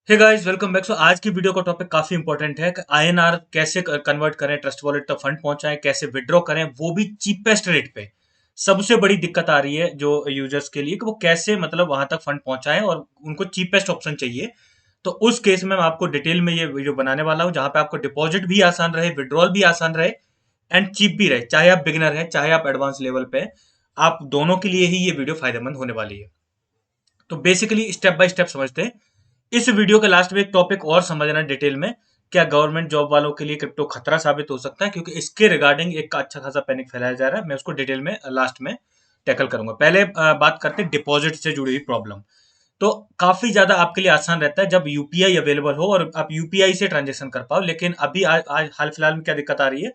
हे guys welcome back. So आज की video का टॉपिक काफी इंपॉर्टेंट है कि आईएनआर कैसे कन्वर्ट करें, ट्रस्ट वॉलेट तक फंड पहुंचाएं, कैसे विड्रॉ करें, वो भी चीपेस्ट रेट पे। सबसे बड़ी दिक्कत आ रही है जो यूजर्स के लिए कि वो कैसे मतलब वहां तक फंड पहुंचाएं और उनको चीपेस्ट ऑप्शन चाहिए। तो उस केस में मैं आपको डिटेल में ये वीडियो बनाने वाला हूं जहां पे आपको डिपॉजिट भी आसान रहे, विड्रॉल भी आसान रहे एंड चीप भी रहे। चाहे आप बिगिनर हैं, चाहे आप एडवांस लेवल पे हैं, आप दोनों के लिए ही ये वीडियो फायदेमंद होने वाली है। तो बेसिकली स्टेप बाय स्टेप समझते हैं। इस वीडियो के लास्ट में एक टॉपिक और समझना डिटेल में, क्या गवर्नमेंट जॉब वालों के लिए क्रिप्टो खतरा साबित हो सकता है, क्योंकि इसके रिगार्डिंग एक अच्छा खासा पैनिक फैलाया जा रहा है। मैं उसको डिटेल में लास्ट में टैकल करूंगा। पहले बात करते हैं डिपॉजिट से जुड़ी हुई प्रॉब्लम। तो काफी ज्यादा आपके लिए आसान रहता है जब यूपीआई अवेलेबल हो और आप यूपीआई से ट्रांजेक्शन कर पाओ। लेकिन अभी आज हाल फिलहाल में क्या दिक्कत आ रही है,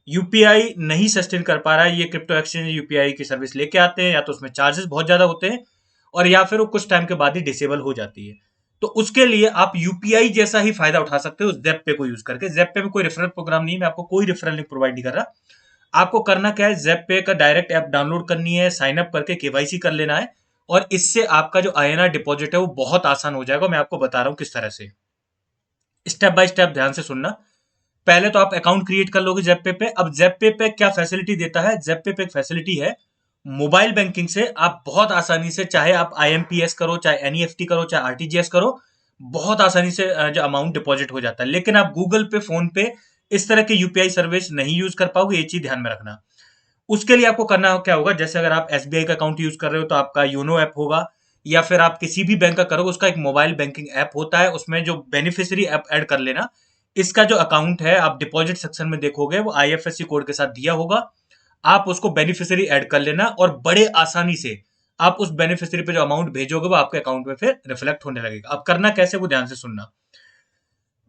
यूपीआई नहीं सस्टेन कर पा रहा है। ये क्रिप्टो एक्सचेंज यूपीआई की सर्विस लेके आते हैं, या तो उसमें चार्जेस बहुत ज्यादा होते हैं और या फिर वो कुछ टाइम के बाद ही डिसेबल हो जाती है। तो उसके लिए आप यूपीआई जैसा ही फायदा उठा सकते हो जेपपे को यूज करके। जेपपे में कोई रेफरल प्रोग्राम नहीं है, मैं आपको कोई रेफरल लिंक प्रोवाइड नहीं कर रहा। आपको करना क्या है, जेपपे का डायरेक्ट ऐप डाउनलोड करनी है, साइन अप करके केवाईसी कर लेना है और इससे आपका जो आईएनआर डिपॉजिट है वो बहुत आसान हो जाएगा। मैं आपको बता रहा हूं किस तरह से। स्टेप बाय स्टेप ध्यान से सुनना। पहले तो आप अकाउंट क्रिएट कर लोगे जेपपे पे। अब जेपपे पे क्या फैसिलिटी देता है, जेपपे पे एक फैसिलिटी है, मोबाइल बैंकिंग से आप बहुत आसानी से, चाहे आप आईएमपीएस करो, चाहे एनईएफटी करो, चाहे आरटीजीएस करो, बहुत आसानी से जो अमाउंट डिपॉजिट हो जाता है। लेकिन आप गूगल पे, फोन पे इस तरह के यूपीआई सर्विस नहीं यूज कर पाओगे, ये चीज ध्यान में रखना। उसके लिए आपको करना क्या होगा, जैसे अगर आप एसबीआई का अकाउंट यूज कर रहे हो तो आपका योनो ऐप होगा, या फिर आप किसी भी बैंक का करोगे उसका एक मोबाइल बैंकिंग ऐप होता है, उसमें जो बेनिफिशियरी ऐप ऐड कर लेना। इसका जो अकाउंट है आप डिपॉजिट सेक्शन में देखोगे वो आईएफएससी कोड के साथ दिया होगा। आप उसको बेनिफिशियरी ऐड कर लेना और बड़े आसानी से आप उस बेनिफिशियरी पे जो अमाउंट भेजोगे वो आपके अकाउंट में फिर रिफ्लेक्ट होने लगेगा। अब करना कैसे वो ध्यान से सुनना।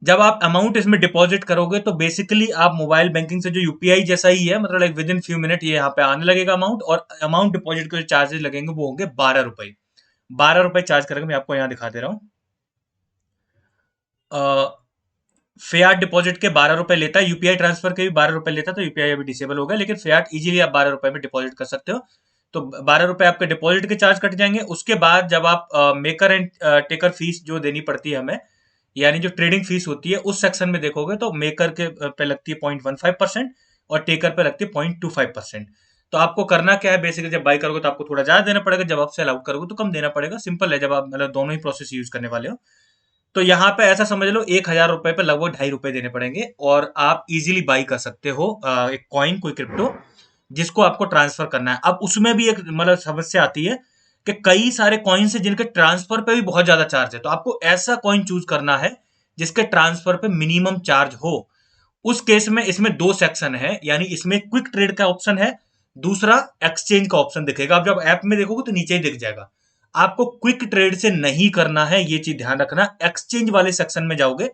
जब आप अमाउंट इसमें डिपॉजिट करोगे तो बेसिकली आप मोबाइल बैंकिंग से जो यूपीआई जैसा ही है, मतलब like with in few minute ये यहाँ पे आने लगेगा अमाउंट, और अमाउंट डिपॉजिट के जो चार्जेस लगेंगे वो होंगे 12 रुपए। 12 रुपए चार्ज करेंगे। मैं आपको यहाँ दिखा दे रहा हूँ। फेयाट डिपॉजिट के 12 रुपए लेता है, यूपीआई ट्रांसफर के भी 12 रुपए लेता है, तो यूपीआई अभी डिसेबल हो गया, लेकिन फेयाट इजीली आप 12 रुपए में डिपॉजिट कर सकते हो। तो 12 रुपए आपके डिपॉजिट के चार्ज कट जाएंगे। उसके बाद जब आप मेकर एंड टेकर फीस जो देनी पड़ती है हमें, यानी जो ट्रेडिंग फीस होती है, उस सेक्शन में देखोगे तो मेकर के पे लगती है 0.15% और टेकर पे लगती है 0.25%। तो आपको करना क्या है, बेसिकली जब बाई करोगे तो आपको थोड़ा ज्यादा देना पड़ेगा, जब आप सेल आउट करोगे तो कम देना पड़ेगा। सिंपल है, जब आप मतलब दोनों ही प्रोसेस यूज करने वाले हो। तो यहाँ पे ऐसा समझ लो 1,000 रुपए पे लगभग 2.5 रुपए देने पड़ेंगे और आप इजीली बाई कर सकते हो एक कॉइन, कोई क्रिप्टो जिसको आपको ट्रांसफर करना है। अब उसमें भी एक मतलब समस्या आती है कि कई सारे कॉइन है जिनके ट्रांसफर पे भी बहुत ज्यादा चार्ज है। तो आपको ऐसा कॉइन चूज करना है जिसके ट्रांसफर पे मिनिमम चार्ज हो। उस केस में इसमें दो सेक्शन है, यानी इसमें क्विक ट्रेड का ऑप्शन है, दूसरा एक्सचेंज का ऑप्शन दिखेगा। आप जब ऐप में देखोगे तो नीचे ही दिख जाएगा। आपको क्विक ट्रेड से नहीं करना है, ये चीज ध्यान रखना। एक्सचेंज वाले सेक्शन में जाओगे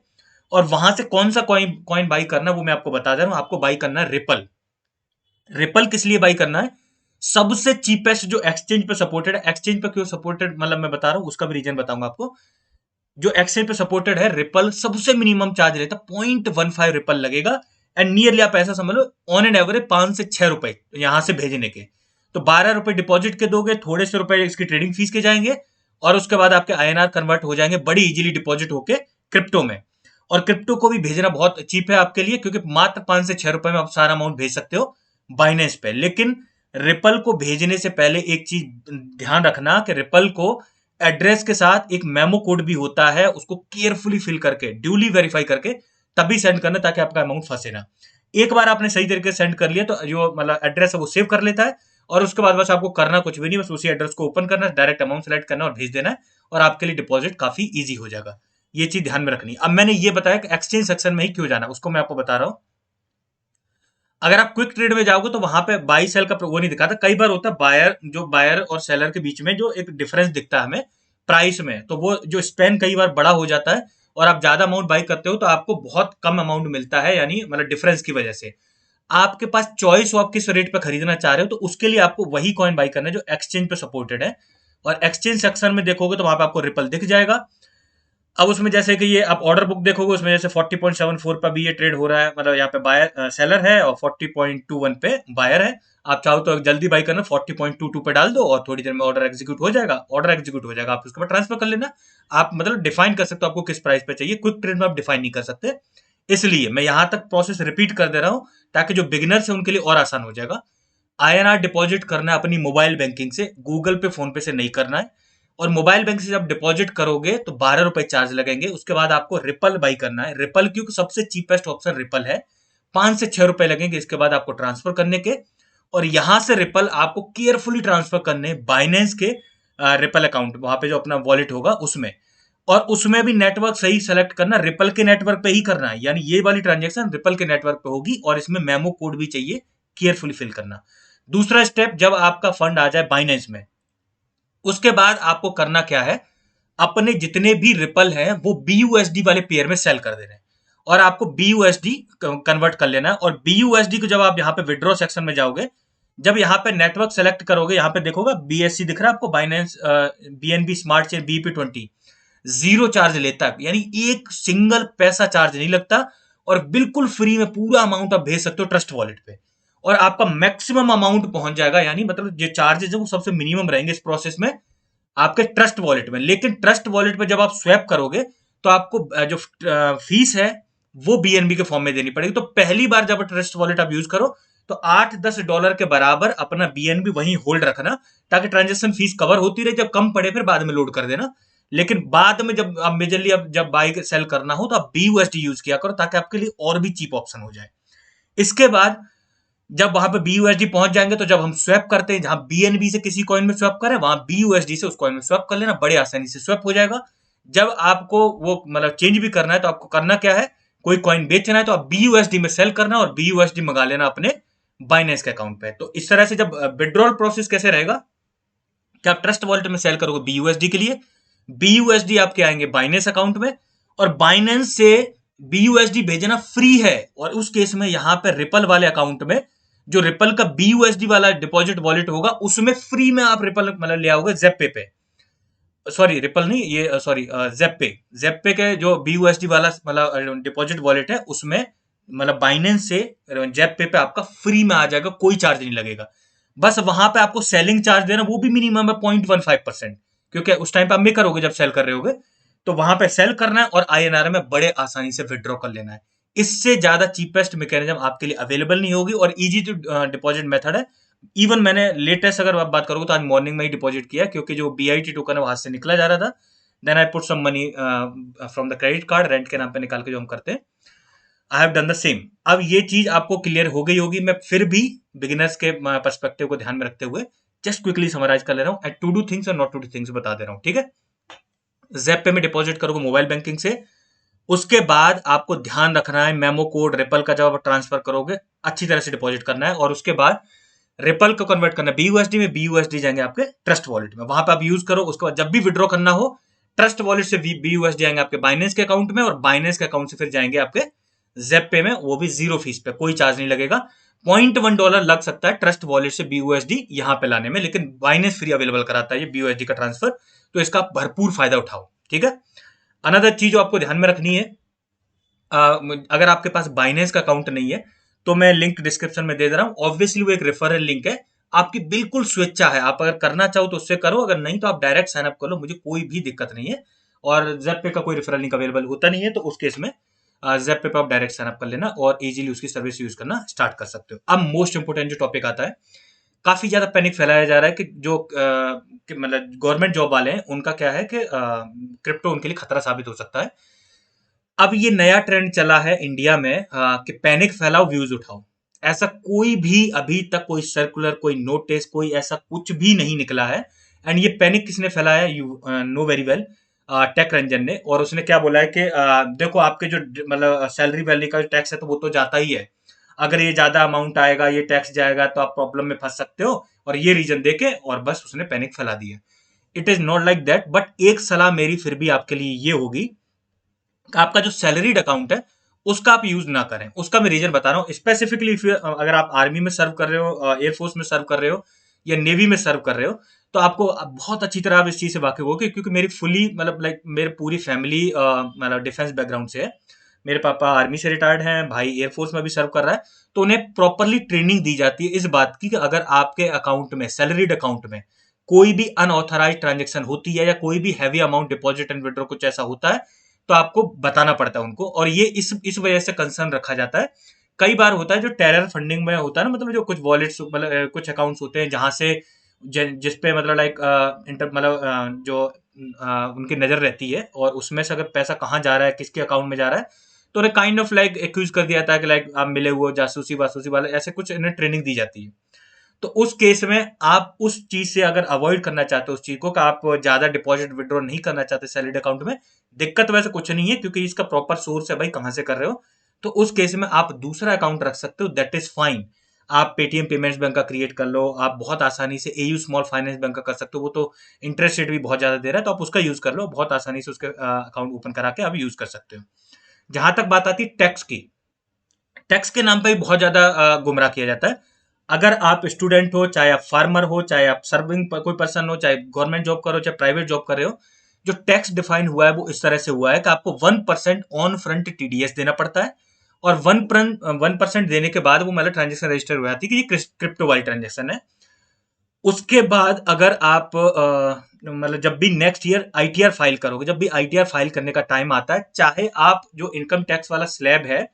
और वहां से कौन सा कॉइन कॉइन बाई करना वो मैं आपको बता दे रहा हूं। आपको बाई करना है रिपल। रिपल किस लिए बाई करना है, सबसे चीपेस्ट जो एक्सचेंज पे सपोर्टेड है। एक्सचेंज पे क्यों सपोर्टेड मतलब मैं बता रहा हूं, उसका भी रीजन बताऊंगा आपको। जो एक्सचेंज पे सपोर्टेड है रिपल, सबसे मिनिमम चार्ज रहता है 0.15 रिपल लगेगा। एंड नियरली आप ऐसा समझ लो ऑन एन एवरेज 5 से 6 रुपए यहां से भेजने के। तो 12 रुपए डिपॉजिट के दोगे, थोड़े से रुपए इसकी ट्रेडिंग फीस के जाएंगे और उसके बाद आपके आईएनआर कन्वर्ट हो जाएंगे बड़ी इजीली डिपॉजिट होके क्रिप्टो में। और क्रिप्टो को भी भेजना बहुत चीप है आपके लिए, क्योंकि मात्र 5 से 6 रुपए में आप सारा अमाउंट भेज सकते हो बाइनेंस पे। लेकिन रिपल को भेजने से पहले एक चीज ध्यान रखना कि रिपल को एड्रेस के साथ एक मेमो कोड भी होता है, उसको केयरफुली फिल करके, ड्यूली वेरीफाई करके तभी सेंड करना, ताकि आपका अमाउंट फंसे ना। एक बार आपने सही तरीके से सेंड कर लिया तो जो मतलब एड्रेस है वो सेव कर लेता है और उसके बाद बस आपको करना कुछ भी नहीं, बस उसी एड्रेस को ओपन करना, डायरेक्ट अमाउंट सेलेक्ट करना और भेज देना है और आपके लिए डिपॉजिट काफी ईजी हो जाएगा। ये चीज ध्यान में रखनी। अब मैंने ये बताया कि एक्सचेंज सेक्शन में ही क्यों जाना, उसको मैं आपको बता रहा हूं। अगर आप क्विक ट्रेड में जाओगे तो वहां पे बाई सेल का वो नहीं दिखाता। कई बार होता है बायर और सेलर के बीच में जो एक डिफरेंस दिखता है हमें प्राइस में, तो वो जो स्पेन कई बार बड़ा हो जाता है और आप ज्यादा अमाउंट बाई करते हो तो आपको बहुत कम अमाउंट मिलता है, यानी मतलब डिफरेंस की वजह से आपके पास चॉइस हो आप किस रेट पे खरीदना चाह रहे हो। तो उसके लिए आपको वही कॉइन बाई करना है जो एक्सचेंज पे सपोर्टेड है। और एक्सचेंज सेक्शन में देखोगे तो वहां पे आपको रिपल दिख जाएगा। अब उसमें जैसे कि ये आप ऑर्डर बुक देखोगे, उसमें जैसे 40.74 पर भी ये ट्रेड हो रहा है, मतलब यहाँ पे बायर सेलर है और 40.21 पे बायर है। आप चाहो तो जल्दी बाई करना 40.22 पे डाल दो और थोड़ी देर में ऑर्डर एग्जीक्यूट हो जाएगा। ऑर्डर एग्जीक्यूट हो जाएगा, आप उसके बाद ट्रांसफर कर लेना। आप मतलब डिफाइन कर सकते हो आपको किस प्राइस पे चाहिए, क्विक ट्रेड में आप डिफाइन नहीं कर सकते। इसलिए मैं यहां तक प्रोसेस रिपीट कर दे रहा हूं ताकि जो बिगिनर्स है उनके लिए और आसान हो जाएगा। आईएनआर डिपॉजिट करना है अपनी मोबाइल बैंकिंग से, गूगल पे फोन पे से नहीं करना है। और मोबाइल बैंक से जब डिपॉजिट करोगे तो 12 रुपए चार्ज लगेंगे। उसके बाद आपको रिपल बाई करना है। रिपल क्योंकि सबसे चीपेस्ट ऑप्शन रिपल है, 5 से 6 रुपए लगेंगे इसके बाद आपको ट्रांसफर करने के। और यहां से रिपल आपको केयरफुली ट्रांसफर करने बाइनेंस के रिपल अकाउंट, वहां पे जो अपना वॉलेट होगा उसमें। और उसमें भी नेटवर्क सही सेलेक्ट करना, रिपल के नेटवर्क पे ही करना है, यानी ये वाली ट्रांजेक्शन रिपल के नेटवर्क पे होगी और इसमें मेमो कोड भी चाहिए, केयरफुली फिल करना। दूसरा स्टेप, जब आपका फंड आ जाए बाइनेंस में, उसके बाद आपको करना क्या है, अपने जितने भी रिपल हैं वो BUSD वाले पेयर में सेल कर देने हैं और आपको BUSD कन्वर्ट कर लेना है। और BUSD को जब आप यहाँ पे विड्रॉ सेक्शन में जाओगे, जब यहाँ पे नेटवर्क सेलेक्ट करोगे, यहाँ पे देखोगे BSC दिख रहा है आपको, Binance BNB smart chain BP20, zero charge लेता है, यानी एक सिंगल पैसा चार्ज नहीं लगता और बिल्कुल फ्री में पूरा अमाउंट आप भेज सकते हो ट्रस्ट वॉलेट पे। और आपका मैक्सिमम अमाउंट पहुंच जाएगा, यानी मतलब जो चार्जेस है वो सबसे मिनिमम रहेंगे इस प्रोसेस में आपके ट्रस्ट वॉलेट में। लेकिन ट्रस्ट वॉलेट पे जब आप स्वैप करोगे तो आपको जो फीस है वो BNB के फॉर्म में देनी पड़ेगी। तो पहली बार जब ट्रस्ट वॉलेट आप यूज करो तो $8-10 के बराबर अपना BNB वहीं होल्ड रखना, ताकि ट्रांजेक्शन फीस कवर होती रहे, जब कम पड़े फिर बाद में लोड कर देना। लेकिन बाद में जब आप मेजरली अब जब बाई सेल करना हो तो आप BUSD यूज किया करो, ताकि आपके लिए और भी चीप ऑप्शन हो जाए। इसके बाद जब वहां पे BUSD पहुंच जाएंगे तो जब हम स्वैप करते हैं, जहां BNB से किसी कॉइन में स्वैप करें वहां BUSD से उस कॉइन में स्वैप कर लेना, बड़े आसानी से स्वैप हो जाएगा। जब आपको वो मतलब चेंज भी करना है तो आपको करना क्या है, कोई कॉइन बेचना है तो आप BUSD में सेल करना और BUSD मंगा लेना अपने बाइनेंस के अकाउंट पे। तो इस तरह से जब विड्रॉल प्रोसेस कैसे रहेगा कि आप ट्रस्ट वॉलेट में सेल करोगे BUSD के लिए, BUSD आपके आएंगे बाइनेंस अकाउंट में और बाइनेंस से BUSD भेजना फ्री है। और उस केस में यहां पे रिपल वाले अकाउंट में, जो रिपल का BUSD वाला डिपॉजिट वॉलेट होगा उसमें फ्री में आप रिपल मतलब ले आओगे जेपे पे, सॉरी रिपल नहीं, ये सॉरी जेपे, जेपे के जो BUSD वाला मतलब डिपॉजिट वॉलेट है उसमें मतलब बाइनेंस से जेपे पे आपका फ्री में आ जाएगा, कोई चार्ज नहीं लगेगा। बस वहां पे आपको सेलिंग चार्ज देना, वो भी मिनिमम है 0.15%, क्योंकि उस टाइम पे आप मेकर होगे जब सेल कर रहे होगे, तो वहां पे सेल करना है और INR में बड़े आसानी से विड्रॉ कर लेना है। इससे ज्यादा चीपेस्ट मैकेनिज्म आपके लिए अवेलेबल नहीं होगी और इजी टू डिपॉजिट मेथड है। इवन मैंने लेटेस्ट अगर आप बात करोगे तो आज मॉर्निंग में ही डिपॉजिट किया, क्योंकि जो BIT टोकन है वो हाथ से निकला जा रहा था। Then I put some money from the credit card, rent के नाम पे निकाल के जो हम करते हैं, I have done the same. अब ये चीज आपको क्लियर हो गई होगी। मैं फिर भी बिगिनर्स के पर्सपेक्टिव को ध्यान में रखते हुए जस्ट क्विकली समराइज कर ले रहा हूँ, एंड टू डू थिंग्स और नॉट टू डू थिंग्स बता दे रहा हूँ, ठीक है। जेप पे में डिपॉजिट करोगे मोबाइल बैंकिंग से, उसके बाद आपको ध्यान रखना है मेमो कोड रिपल का जब आप ट्रांसफर करोगे अच्छी तरह से डिपॉजिट करना है। और उसके बाद रिपल को कन्वर्ट करना है BUSD में, BUSD जाएंगे आपके ट्रस्ट वॉलेट में, वहां पे आप यूज करो। उसके बाद जब भी विड्रॉ करना हो, ट्रस्ट वॉलेट से BUSD जाएंगे आपके बाइनेंस के अकाउंट में और बाइनेंस के अकाउंट से फिर जाएंगे आपके जेप पे में, वो भी जीरो फीस पे, कोई चार्ज नहीं लगेगा। $0.1 लग सकता है ट्रस्ट वॉलेट से BUSD यहां पे लाने में, लेकिन बाइनेंस फ्री अवेलेबल कराता है ये BUSD का ट्रांसफर, तो इसका भरपूर फायदा उठाओ, ठीक है। अनदर चीज जो आपको ध्यान में रखनी है, अगर आपके पास बाइनेंस का अकाउंट नहीं है तो मैं लिंक डिस्क्रिप्शन में दे रहा हूं, ऑब्वियसली वो एक रेफरल लिंक है, आपकी बिल्कुल स्वेच्छा है, आप अगर करना चाहो तो उससे करो, अगर नहीं तो आप डायरेक्ट साइन अप कर लो, मुझे कोई भी दिक्कत नहीं है। और जेपे का कोई रेफरल लिंक अवेलेबल होता नहीं है, तो उस केस में जेपे पे आप डायरेक्ट साइन अप कर लेना और इजीली उसकी सर्विस यूज करना स्टार्ट कर सकते हो। अब मोस्ट इंपोर्टेंट जो टॉपिक आता है, काफी ज्यादा पैनिक फैलाया जा रहा है कि जो मतलब गवर्नमेंट जॉब वाले हैं उनका क्या है कि क्रिप्टो उनके लिए खतरा साबित हो सकता है। अब ये नया ट्रेंड चला है इंडिया में कि पैनिक फैलाओ व्यूज उठाओ। ऐसा कोई भी अभी तक कोई सर्कुलर, कोई नोटिस, कोई ऐसा कुछ भी नहीं निकला है। एंड ये पैनिक किसने फैलाया, you know very well, tech Ranjan ने। और उसने क्या बोला है कि देखो आपके जो मतलब सैलरी वैली का जो टैक्स है तो वो तो जाता ही है, अगर ये ज्यादा अमाउंट आएगा, ये टैक्स जाएगा तो आप प्रॉब्लम में फंस सकते हो, और ये रीजन देके और बस उसने पैनिक फैला दी है। It is not like that, but एक सलाह मेरी फिर भी आपके लिए ये होगी, आपका जो सैलरीड अकाउंट है उसका आप यूज ना करें। उसका मैं रीजन बता रहा हूँ, स्पेसिफिकली अगर आप आर्मी में सर्व कर रहे हो, एयरफोर्स में सर्व कर रहे हो या नेवी में सर्व कर रहे हो, तो आपको बहुत अच्छी तरह आप इस चीज से वाकिफ हो, क्योंकि मेरी फुली मतलब लाइक मेरी पूरी फैमिली मतलब डिफेंस बैकग्राउंड से है। मेरे पापा आर्मी से रिटायर्ड हैं, भाई एयरफोर्स में भी सर्व कर रहा है, तो उन्हें प्रॉपरली ट्रेनिंग दी जाती है इस बात की कि अगर आपके अकाउंट में, सैलरीड अकाउंट में कोई भी अनऑथराइज ट्रांजेक्शन होती है या कोई भी heavy amount deposit and withdraw कुछ ऐसा होता है, तो आपको बताना पड़ता है उनको। और ये इस वजह से कंसर्न रखा जाता है। कई बार होता है जो टेरर फंडिंग में होता है ना, मतलब जो कुछ वॉलेट्स, मतलब कुछ अकाउंट्स होते हैं जहां से जिसपे मतलब लाइक इंटर मतलब जो उनकी नजर रहती है, और उसमें से अगर पैसा कहाँ जा रहा है, किसके अकाउंट में जा रहा है, तो उन्हें काइंड ऑफ लाइक एक्यूज कर दिया जाता है कि लाइक आप मिले हुए जासूसी वासूसी वाले, ऐसे कुछ इन्हें ट्रेनिंग दी जाती है। तो उस केस में आप उस चीज से अगर अवॉइड करना चाहते हो उस चीज को, कि आप ज्यादा डिपॉजिट विड्रॉ नहीं करना चाहते सैलरी अकाउंट में, दिक्कत वैसे कुछ नहीं है क्योंकि इसका प्रॉपर सोर्स है भाई, कहां से कर रहे हो। तो उस केस में आप दूसरा अकाउंट रख सकते हो, दैट इज फाइन। आप पेटीएम पेमेंट्स बैंक का क्रिएट कर लो, आप बहुत आसानी से एयू स्मॉल फाइनेंस बैंक का कर सकते हो, वो तो इंटरेस्ट रेट भी बहुत ज्यादा दे रहा है, तो आप उसका यूज कर लो, बहुत आसानी से उसके अकाउंट ओपन करा के आप यूज कर सकते हो। जहां तक बात आती है टैक्स की, टैक्स के नाम पे भी बहुत ज्यादा गुमराह किया जाता है। अगर आप स्टूडेंट हो, चाहे आप फार्मर हो, चाहे आप सर्विंग कोई पर्सन हो, चाहे गवर्नमेंट जॉब करो, चाहे प्राइवेट जॉब कर रहे हो, जो टैक्स डिफाइन हुआ है वो इस तरह से हुआ है कि आपको 1% ऑन फ्रंट टीडीएस देना पड़ता है। और 1% देने के बाद वो मतलब ट्रांजेक्शन रजिस्टर हो जाती है कि ये क्रिप्टो वाली ट्रांजेक्शन है। उसके बाद अगर आप मतलब जब भी नेक्स्ट ईयर आईटीआर फाइल करोगे, जब भी आईटीआर फाइल करने का टाइम आता है, चाहे आप जो इनकम टैक्स वाला स्लैब है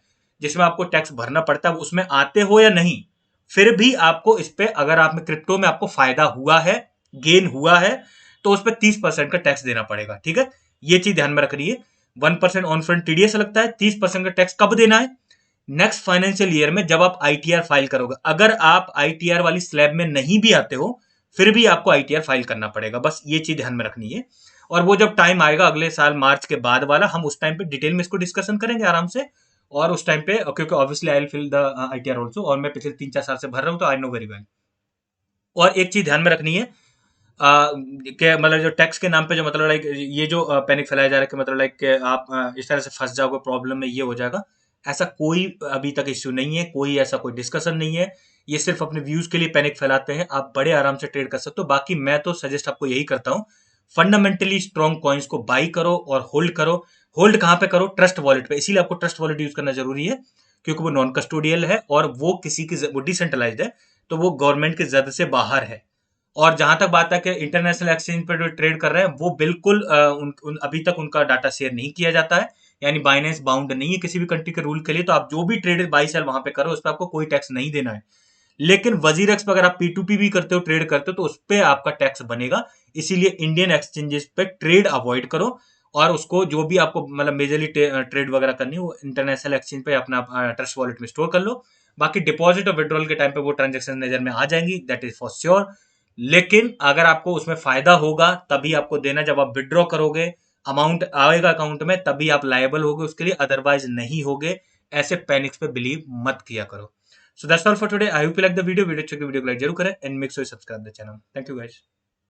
जिसमें आपको टैक्स भरना पड़ता है उसमें आते हो या नहीं, फिर भी आपको इस पे, अगर आप में क्रिप्टो में आपको फायदा हुआ है, गेन हुआ है, तो उस पर 30% का टैक्स देना पड़ेगा। ठीक है, ये चीज ध्यान में रख रही है। 1% ऑन फ्रंट टीडीएस लगता है, 30% का टैक्स कब देना है? नेक्स्ट फाइनेंशियल ईयर में जब आप आईटीआर फाइल करोगे। अगर आप आईटीआर वाली स्लैब में नहीं भी आते हो, फिर भी आपको आईटीआर फाइल करना पड़ेगा, बस ये चीज ध्यान में रखनी है। और वो जब टाइम आएगा अगले साल मार्च के बाद वाला, हम उस टाइम पे डिटेल में इसको डिस्कशन करेंगे आराम से। और उस टाइम पे, क्योंकि obviously I will fill the ITR also, और मैं पिछले 3-4 साल से भर रहा हूँ, तो आई नो वेरी वेल। और एक चीज ध्यान में रखनी है, कि मतलब जो टैक्स के नाम पे जो मतलब लाइक ये जो पैनिक फैलाया जा रहा है कि मतलब लाइक आप इस तरह से फंस जाओगे प्रॉब्लम में, ये हो जाएगा, ऐसा कोई अभी तक इश्यू नहीं है, कोई ऐसा कोई डिस्कशन नहीं है। ये सिर्फ अपने व्यूज के लिए पैनिक फैलाते हैं, आप बड़े आराम से ट्रेड कर सकते हो। बाकी मैं तो सजेस्ट आपको यही करता हूँ, फंडामेंटली स्ट्रॉन्ग कॉइन्स को बाई करो और होल्ड करो। होल्ड कहाँ पे करो? ट्रस्ट वॉलेट पे। इसीलिए आपको ट्रस्ट वॉलेट यूज करना जरूरी है, क्योंकि वो नॉन कस्टोडियल है और वो किसी की, वो डिसेंट्रलाइज्ड है, तो वो गवर्नमेंट की जद से बाहर है। और जहां तक बात है कि इंटरनेशनल एक्सचेंज पर जो ट्रेड कर रहे हैं, वो बिल्कुल अभी तक उनका डाटा शेयर नहीं किया जाता है, यानी बाइनेंस बाउंड नहीं है किसी भी कंट्री के रूल के लिए, तो आप जो भी ट्रेड बाई सेल वहां पे करो उस पर आपको कोई टैक्स नहीं देना है। लेकिन वजीरेक्स पर अगर आप पी2पी भी करते हो, ट्रेड करते हो, तो उस पर आपका टैक्स बनेगा। इसीलिए इंडियन एक्सचेंजेस पे ट्रेड अवॉइड करो, और उसको जो भी आपको मतलब मेजरली ट्रेड वगैरह करनी है वो इंटरनेशनल एक्सचेंज पे अपना ट्रस्ट वॉलेट में स्टोर कर लो। बाकी डिपॉजिट और विड्रॉल के टाइम पे वो ट्रांजेक्शन नजर में आ जाएंगी, दैट इज फॉर श्योर। लेकिन अगर आपको उसमें फायदा होगा तभी आपको देना, जब आप विड्रॉ करोगे, अमाउंट आएगा अकाउंट में, तभी आप लायबल होगे उसके लिए, अदरवाइज नहीं होगे। ऐसे पैनिक्स पे बिलीव मत किया करो। So that's all for today. I hope you like the video. Video check the video को like जरूर करें and make sure you subscribe the channel. Thank you guys.